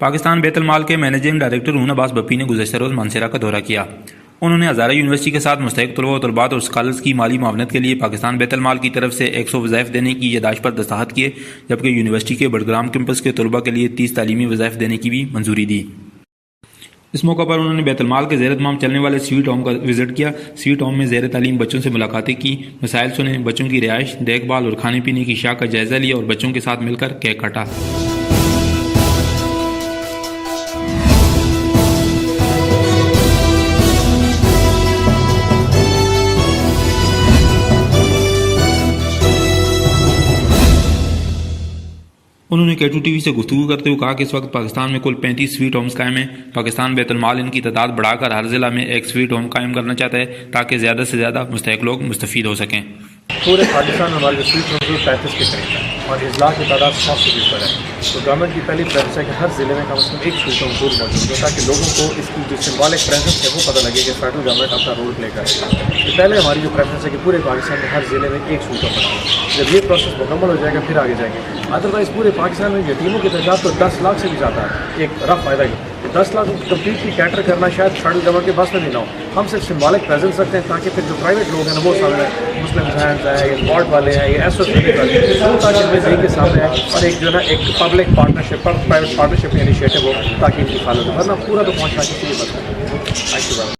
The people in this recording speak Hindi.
पाकिस्तान बैतुल माल के मैनेजिंग डायरेक्टर रूना अब्बास बप्पी ने गुज़श्ता रोज़ मानसरा का दौरा किया। उन्होंने हज़ारा यूनिवर्सिटी के साथ मुस्तहिक तलबा व तलबात और स्कॉलर्स की माली मुआवनत के लिए पाकिस्तान बैतुल माल की तरफ से 100 वज़ाइफ देने की यादाश्त पर दस्तखत किए, जबकि यूनिवर्सिटी के बडग्राम कैंपस के तलबा के लिए 30 तालीमी वज़ाइफ देने की भी मंजूरी दी। इस मौका पर उन्होंने बैतुल माल के ज़ेर तमाम चलने वाले स्वीट होम का विजिट किया। स्वीट होम में ज़ेर तालीम बच्चों से मुलाकातें की, मसाइल सुने, बच्चों की रिहाइश, देखभाल और खाने पीने की अशिया का जायज़ा लिया और बच्चों के साथ मिलकर केक काटा। उन्होंने K2 TV से गुफ्तगू करते हुए कहा कि इस वक्त पाकिस्तान में कुल 35 स्वीट होम्स कायम हैं। पाकिस्तान बैतुल माल इनकी तादाद बढ़ाकर हर जिला में एक स्वीट होम कायम करना चाहता है ताकि ज़्यादा से ज़्यादा मुस्तहिक लोग मुस्तफ़ीद हो सकें। पूरे पाकिस्तान में हमारे जो स्वीट होम्स 35 के करीब है और इजलास की तादाद 100 से भी ऊपर है। तो गवर्नमेंट की पहली प्रेफरेंस है कि हर ज़िले में कम से कम एक स्वीट होम जरूर मौजूद हो ताकि लोगों को इसकी जो सिम्बॉलिक प्रेजेंस है वो पता लगे कि फेडरल गवर्नमेंट अपना रोल प्ले कर रही है। तो पहले हमारी जो प्रेफरेंस है कि पूरे पाकिस्तान में हर ज़िले में एक स्वीट होम बनाओ। जब ये प्रोसेस मुकम्मल हो जाएगा फिर आगे जाएंगे। अदरवाइज़ पूरे पाकिस्तान में यतीमों की तादाद तो 10 लाख से भी ज़्यादा है। एक रफ फायदा ही 10 लाख कम्प्लीटली कैटर करना शायद फेडरल गवर्नमेंट के बस में भी ना हो। हम सिर्फ सिम्बॉलिक प्रेजेंस रखते हैं ताकि फिर जो प्राइवेट लोग हैं ना वो सामने मुस्लिम फैंस हैं, ये स्पॉट वाले हैं, ये एसोसिएटेड वाले ताकि के सामने है और एक जो है ना एक public partnership private partnership initiative हो ताकि इनकी फालत हो, वरना पूरा तो पहुँचना किसी के बस में।